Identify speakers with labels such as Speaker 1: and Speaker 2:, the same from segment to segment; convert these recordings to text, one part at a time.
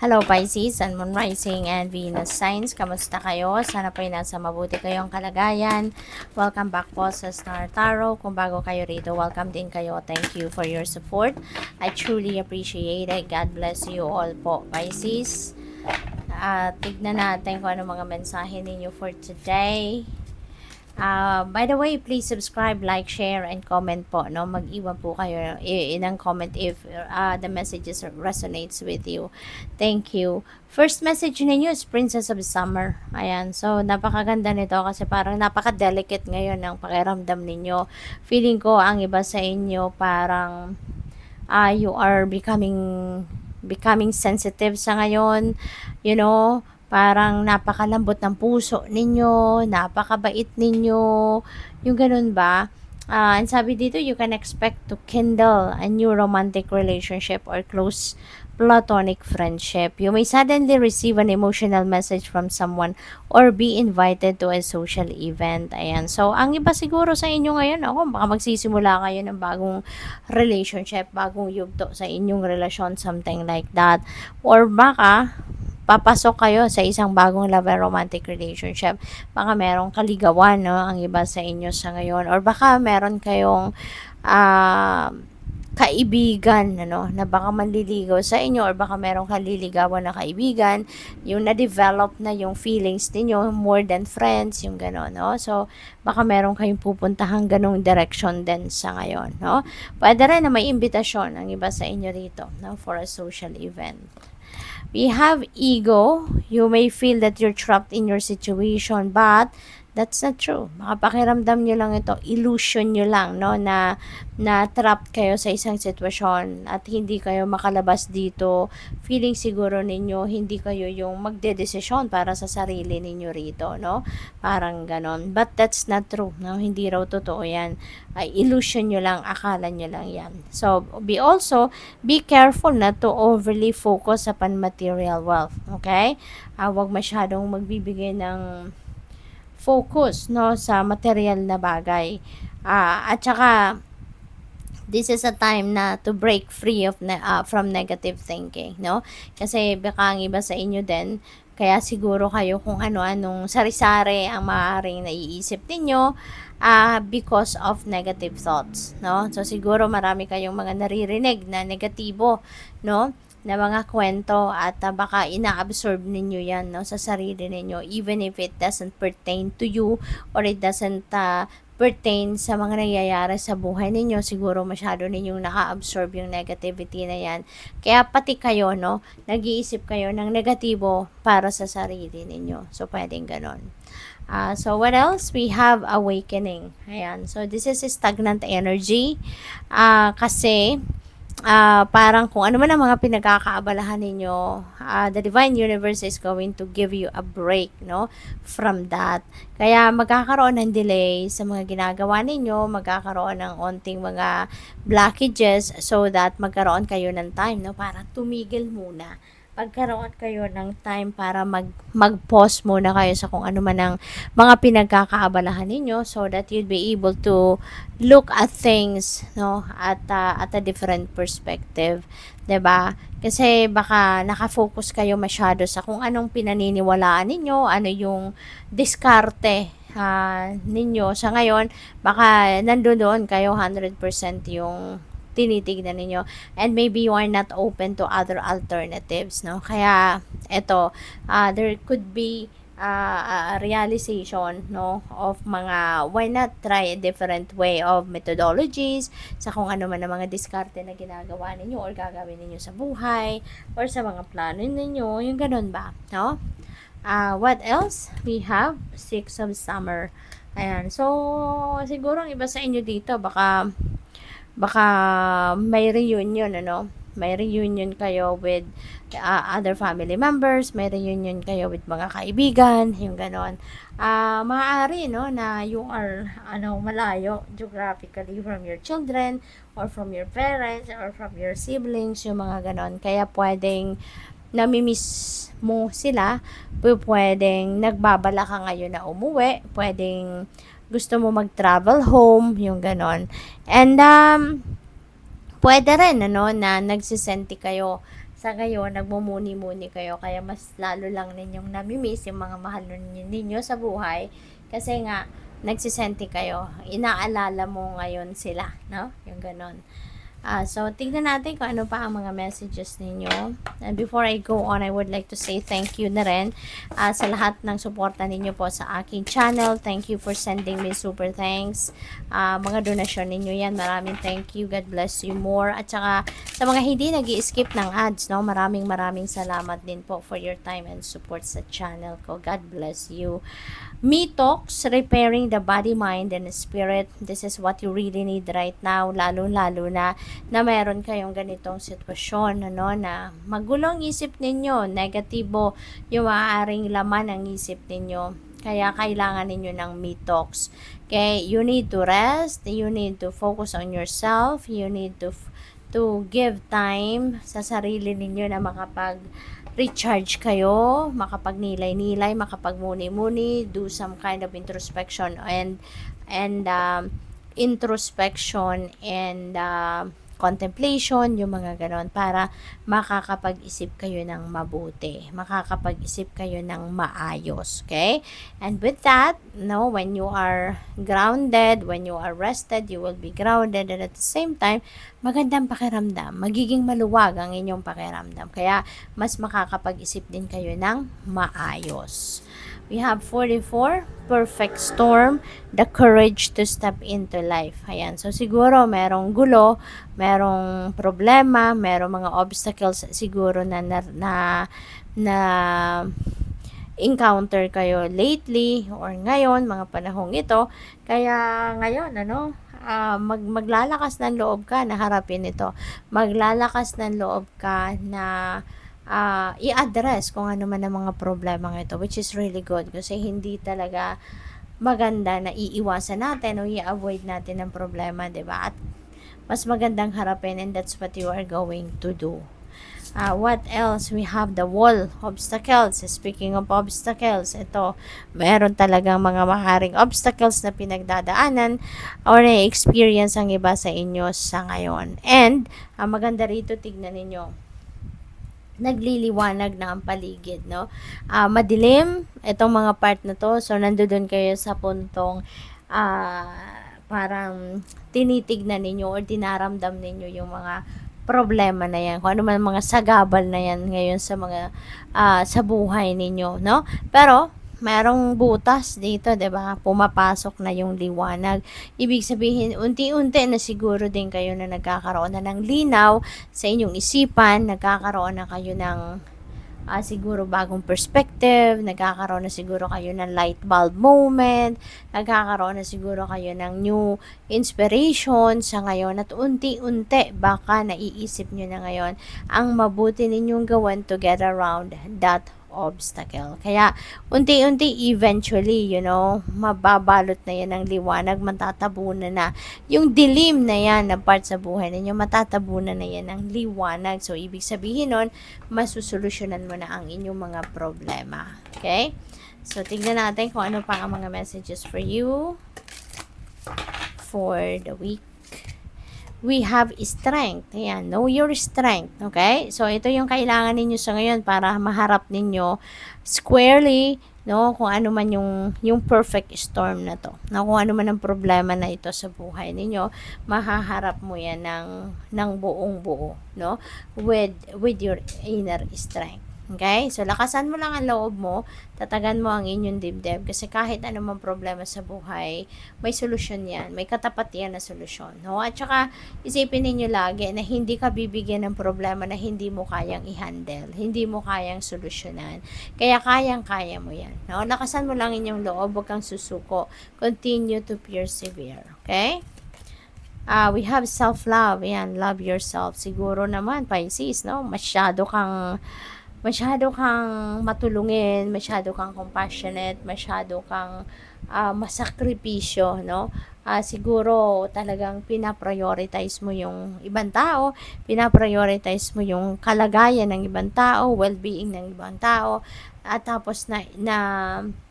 Speaker 1: Hello Pisces, Sun, Moon Rising, and Venus Signs. Kamusta kayo? Sana po ay nasa mabuti kayong kalagayan. Welcome back po sa Star Tarot. Kung bago kayo rito, welcome din kayo. Thank you for your support. I truly appreciate it. God bless you all po, Pisces. Tignan natin kung ano mga mensahe ninyo for today. By the way, please subscribe, like, share, and comment po. No? Mag-iwan po kayo ng comment if the messages resonates with you. Thank you. First message ninyo is Princess of Summer. Ayan. So, napakaganda nito kasi parang napaka-delicate ngayon ng pakiramdam ninyo. Feeling ko ang iba sa inyo parang you are becoming sensitive sa ngayon. You know, parang napakalambot ng puso ninyo, napakabait ninyo, yung ganun ba? And sabi dito, you can expect to kindle a new romantic relationship or close platonic friendship. You may suddenly receive an emotional message from someone or be invited to a social event. Ayan. So, ang iba siguro sa inyo ngayon, baka magsisimula kayo ng bagong relationship, bagong yugto sa inyong relasyon, something like that. Or baka, papasok kayo sa isang bagong love and romantic relationship. Baka merong kaligawan, no, ang iba sa inyo sa ngayon. Or baka meron kayong kaibigan, ano, na baka manliligaw sa inyo, or baka merong kaliligawan na kaibigan, yung na-develop na yung feelings niyo more than friends, yung gano'n, no? So, baka meron kayong pupuntahang ganong direction din sa ngayon, no? Pwede rin na may imbitasyon ang iba sa inyo rito, no, for a social event. We have ego. You may feel that you're trapped in your situation, but that's not true. Makapakiramdam nyo lang ito, illusion nyo lang, no, na trapped kayo sa isang sitwasyon at hindi kayo makalabas dito. Feeling siguro ninyo, hindi kayo yung magdedesisyon para sa sarili ninyo rito, no? Parang ganon. But that's not true, no? Hindi raw totoo yan. Illusion nyo lang, akala nyo lang yan. So, be careful not to overly focus upon material wealth, okay? Huwag masyadong magbibigay ng focus, no, sa material na bagay. At saka this is a time na to break free from negative thinking, no? Kasi baka ang iba sa inyo din, kaya siguro kayo kung ano-anong sari-sari ang maaaring naiisip ninyo because of negative thoughts, no? So siguro marami kayong mga naririnig na negatibo, no, na mga kwento at baka ina-absorb ninyo yan, no, sa sarili ninyo, even if it doesn't pertain to you or it doesn't pertain sa mga nangyayari sa buhay ninyo. Siguro masyado ninyong naka-absorb yung negativity na yan. Kaya pati kayo, no, nag-iisip kayo ng negatibo para sa sarili ninyo. So, pwedeng ganon. So, what else? We have awakening. Ayan. So, this is stagnant energy. Kasi, parang kung ano man ang mga pinagkakaabalahan ninyo, the divine universe is going to give you a break, no, from that. Kaya magkakaroon ng delay sa mga ginagawa ninyo, magkakaroon ng onting mga blockages so that magkaroon kayo ng time, no, para tumigil muna. Magkaroon kayo ng time para mag-pause muna kayo sa kung ano man ang mga pinagkakaabalahan ninyo so that you'd be able to look at things, no, at a different perspective, 'di ba? Kasi baka nakafocus kayo masyado sa kung anong pinaniniwalaan ninyo, ano yung diskarte ninyo sa ngayon, baka nandoon kayo 100% yung tinitignan ninyo, and maybe you are not open to other alternatives, no? Kaya eto, there could be a realization, no, of mga why not try a different way of methodologies sa kung ano man ang mga diskarte na ginagawa ninyo or gagawin ninyo sa buhay or sa mga plano ninyo, yung ganun ba, no? What else? We have Six of Summer. Ayan, so siguro ang iba sa inyo dito baka may reunion, ano, may reunion kayo with other family members, may reunion kayo with mga kaibigan, yung ganon. Maaari, no, na you are malayo geographically from your children or from your parents or from your siblings, yung mga ganon. Kaya pwedeng namimiss mo sila, pwedeng nagbabala ka ngayon na umuwi, pwedeng gusto mo mag-travel home, yung ganon. And pwede rin, ano, na nagsisenti kayo sa ngayon, nagmumuni-muni kayo, kaya mas lalo lang ninyong namimiss yung mga mahal ninyo sa buhay, kasi nga, nagsisenti kayo, inaalala mo ngayon sila, no? Yung ganon. So, tignan natin kung ano pa ang mga messages ninyo. And before I go on, I would like to say thank you na rin sa lahat ng suporta ninyo po sa aking channel. Thank you for sending me super thanks. Mga donasyon ninyo yan. Maraming thank you. God bless you more. At saka sa mga hindi nag-i-skip ng ads, no? Maraming salamat din po for your time and support sa channel ko. God bless you. Me Talks, repairing the body, mind, and spirit. This is what you really need right now, lalo-lalo na meron kayong ganitong sitwasyon, ano, na magulong isip ninyo, negatibo yung maaaring laman ng isip ninyo. Kaya kailangan ninyo ng Me Talks. Okay, you need to rest, you need to focus on yourself, you need to give time sa sarili ninyo na recharge kayo, makapagnilay-nilay, makapagmuni-muni, do some kind of introspection and contemplation, yung mga ganon, para makakapag-isip kayo ng mabuti, makakapag-isip kayo ng maayos, okay? And with that, no, when you are grounded, when you are rested, you will be grounded, and at the same time, magandang pakiramdam, magiging maluwag ang inyong pakiramdam, kaya mas makakapag-isip din kayo ng maayos. We have 44, perfect storm, the courage to step into life. Ayan, so siguro merong gulo, merong problema, merong mga obstacles siguro na encounter kayo lately or ngayon, mga panahong ito. Kaya ngayon, ano, maglalakas ng loob ka na harapin ito. Maglalakas ng loob ka na i-address kung ano man ang mga problema ito, which is really good, kasi hindi talaga maganda na iiwasan natin o i-avoid natin ang problema, diba? At mas magandang harapin, and that's what you are going to do. What else? We have the wall, obstacles. Speaking of obstacles, ito, meron talagang mga maharing obstacles na pinagdadaanan or na-experience ang iba sa inyo sa ngayon. And, maganda rito, tignan ninyo, nagliliwanag na ang paligid, no? Madilim itong mga part na to, so nandoon kayo sa puntong parang tinitignan ninyo or dinaramdam ninyo yung mga problema na yan, kung ano man mga sagabal na yan ngayon sa mga sa buhay ninyo, no? Pero merong butas dito, 'di ba? Pumapasok na yung liwanag. Ibig sabihin, unti-unti na siguro din kayo na nagkakaroon na ng linaw sa inyong isipan, nagkakaroon na kayo ng siguro bagong perspective, nagkakaroon na siguro kayo ng light bulb moment, nagkakaroon na siguro kayo ng new inspiration sa ngayon, at unti-unti baka naiisip nyo na ngayon ang mabuti ninyong gawin to get around that obstacle. Kaya unti-unti, eventually, you know, mababalot na yan ng liwanag, matatabunan na yung dilim na yan na part sa buhay ninyo, matatabunan na yan ng liwanag. So ibig sabihin nun, masusolusyonan mo na ang inyong mga problema. Okay? So tignan natin kung ano pa ang mga messages for you for the week. We have strength. Ayan, know your strength. Okay? So, ito yung kailangan ninyo sa ngayon para maharap ninyo squarely, no? Kung ano man yung perfect storm na to. No? Kung ano man ang problema na ito sa buhay ninyo, mahaharap mo yan ng buong buo, no? With your inner strength. Okay? So, lakasan mo lang ang loob mo, tatagan mo ang inyong dibdib, kasi kahit anumang problema sa buhay, may solusyon yan. May katapat yan na solusyon. No? At saka, isipin ninyo lagi na hindi ka bibigyan ng problema na hindi mo kayang i-handle, hindi mo kayang solusyonan. Kaya kayang-kaya mo yan. No? Lakasan mo lang inyong loob, huwag kang susuko. Continue to persevere. Okay? We have self-love. Yan, love yourself. Siguro naman, Pisces, no? Masyado kang matulungin, masyado kang compassionate, masyado kang masakripisyo, no? Siguro talagang pinaprioritize mo yung ibang tao, pinaprioritize mo yung kalagayan ng ibang tao, well-being ng ibang tao, at tapos na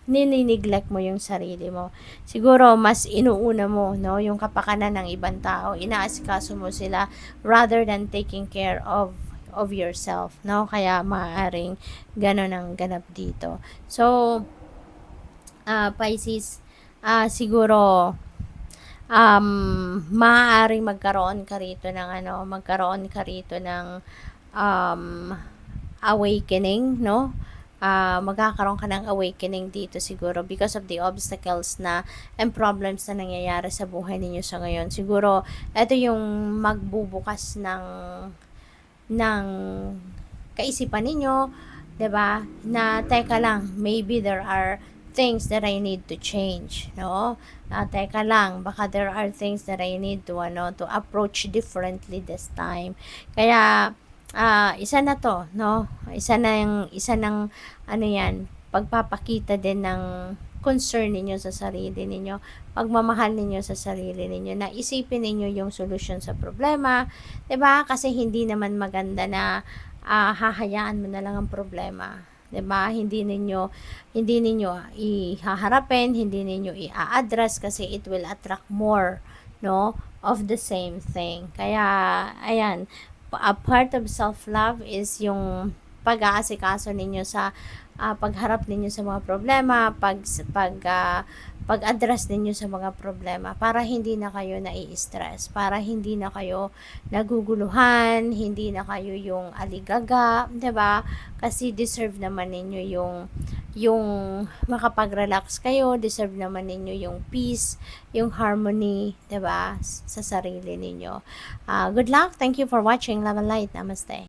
Speaker 1: ninineglect mo yung sarili mo. Siguro mas inuuna mo, no, yung kapakanan ng ibang tao, inaasikaso mo sila rather than taking care of of yourself, no? Kaya maaaring gano'n ang ganap dito. So, Pisces, siguro, maaaring magkaroon ka rito ng um, awakening, no? Magkakaroon ka ng awakening dito siguro because of the obstacles na and problems na nangyayari sa buhay ninyo sa ngayon. Siguro, ito yung magbubukas ng kaisipan ninyo, 'di ba? Na teka lang, maybe there are things that I need to change, no? Teka lang, baka there are things that I need to to approach differently this time. Kaya isa na 'to, no? Isa ng ano 'yan, pagpapakita din ng concern ninyo sa sarili ninyo, pagmamahal ninyo sa sarili ninyo, na isipin ninyo yung solusyon sa problema, 'di ba? Kasi hindi naman maganda na hahayaan mo na lang ang problema, 'di ba? Hindi ninyo ihaharapin, hindi ninyo i-address kasi it will attract more, no, of the same thing. Kaya ayan, a part of self-love is yung pag-aasikaso ninyo sa pagharap ninyo sa mga problema, pag-address ninyo sa mga problema para hindi na kayo nai-stress, para hindi na kayo naguguluhan, hindi na kayo yung aligaga, 'di ba? Kasi deserve naman ninyo yung makapag-relax kayo, deserve naman ninyo yung peace, yung harmony, 'di ba? Sa sarili ninyo. Good luck. Thank you for watching. Love and light. Namaste.